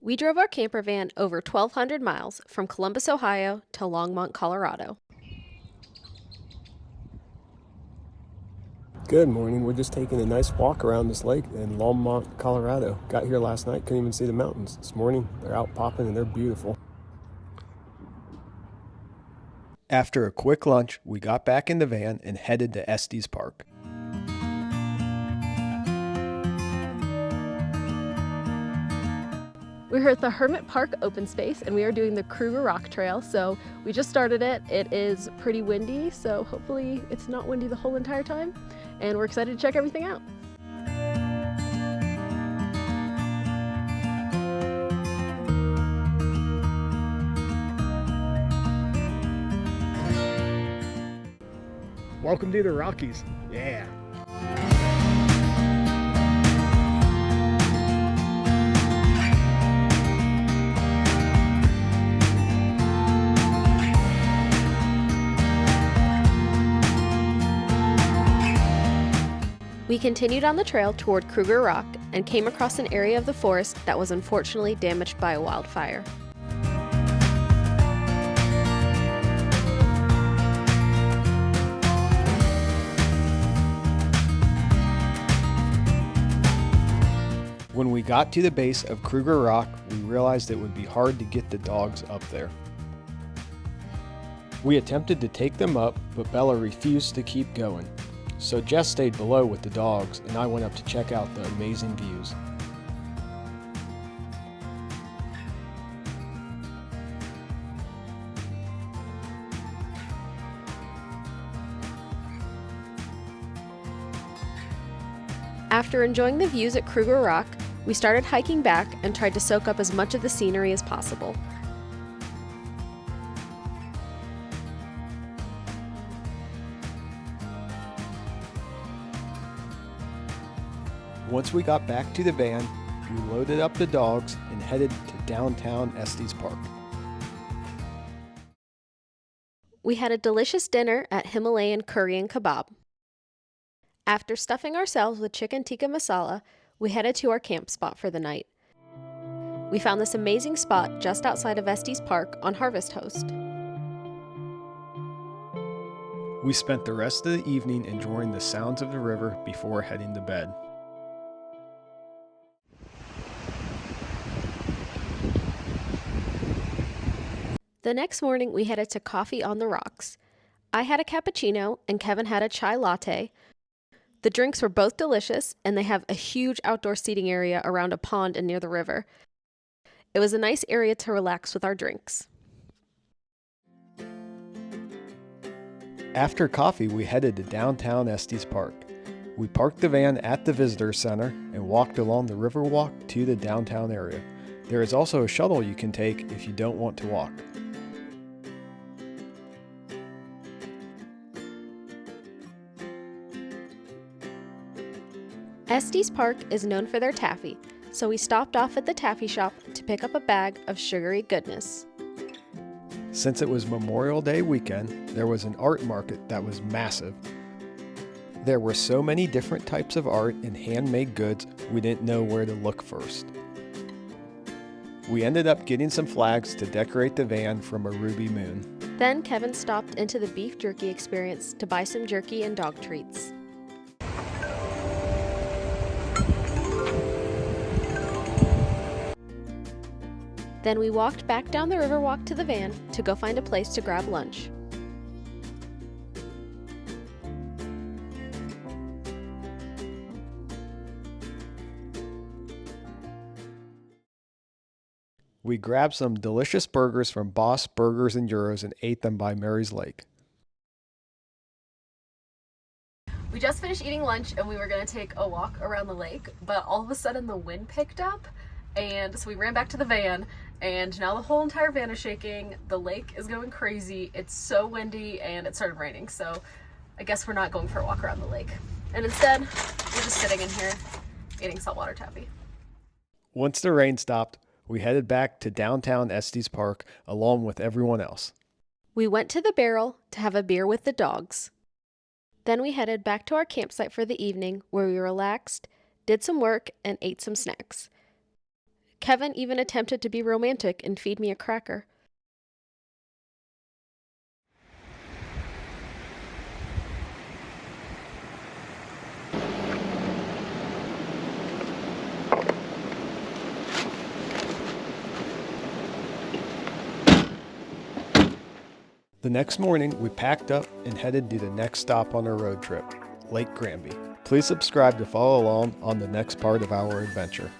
We drove our camper van over 1,200 miles from Columbus, Ohio to Longmont, Colorado. Good morning. We're just taking a nice walk around this lake in Longmont, Colorado. Got here last night, couldn't even see the mountains. This morning, they're out popping and they're beautiful. After a quick lunch, we got back in the van and headed to Estes Park. We're here at the Hermit Park open space and we are doing the Kruger Rock Trail. So we just started it. It is pretty windy, so hopefully it's not windy the whole entire time. And we're excited to check everything out. Welcome to the Rockies. Yeah. We continued on the trail toward Kruger Rock and came across an area of the forest that was unfortunately damaged by a wildfire. When we got to the base of Kruger Rock, we realized it would be hard to get the dogs up there. We attempted to take them up, but Bella refused to keep going. So Jess stayed below with the dogs, and I went up to check out the amazing views. After enjoying the views at Kruger Rock, we started hiking back and tried to soak up as much of the scenery as possible. Once we got back to the van, we loaded up the dogs and headed to downtown Estes Park. We had a delicious dinner at Himalayan Curry and Kebab. After stuffing ourselves with chicken tikka masala, we headed to our camp spot for the night. We found this amazing spot just outside of Estes Park on Harvest Host. We spent the rest of the evening enjoying the sounds of the river before heading to bed. The next morning, we headed to Coffee on the Rocks. I had a cappuccino and Kevin had a chai latte. The drinks were both delicious, and they have a huge outdoor seating area around a pond and near the river. It was a nice area to relax with our drinks. After coffee, we headed to downtown Estes Park. We parked the van at the visitor center and walked along the Riverwalk to the downtown area. There is also a shuttle you can take if you don't want to walk. Estes Park is known for their taffy, so we stopped off at the taffy shop to pick up a bag of sugary goodness. Since it was Memorial Day weekend, there was an art market that was massive. There were so many different types of art and handmade goods, we didn't know where to look first. We ended up getting some flags to decorate the van from a ruby moon. Then Kevin stopped into the beef jerky experience to buy some jerky and dog treats. Then we walked back down the Riverwalk to the van to go find a place to grab lunch. We grabbed some delicious burgers from Boss Burgers and Euros and ate them by Mary's Lake. We just finished eating lunch and we were going to take a walk around the lake, but all of a sudden the wind picked up, and so we ran back to the van, and now the whole entire van is shaking. The lake is going crazy. It's so windy and it started raining, so I guess we're not going for a walk around the lake. And instead, we're just sitting in here eating saltwater taffy. Once the rain stopped, we headed back to downtown Estes Park along with everyone else. We went to the barrel to have a beer with the dogs. Then we headed back to our campsite for the evening where we relaxed, did some work, and ate some snacks. Kevin even attempted to be romantic and feed me a cracker. The next morning, we packed up and headed to the next stop on our road trip, Lake Granby. Please subscribe to follow along on the next part of our adventure.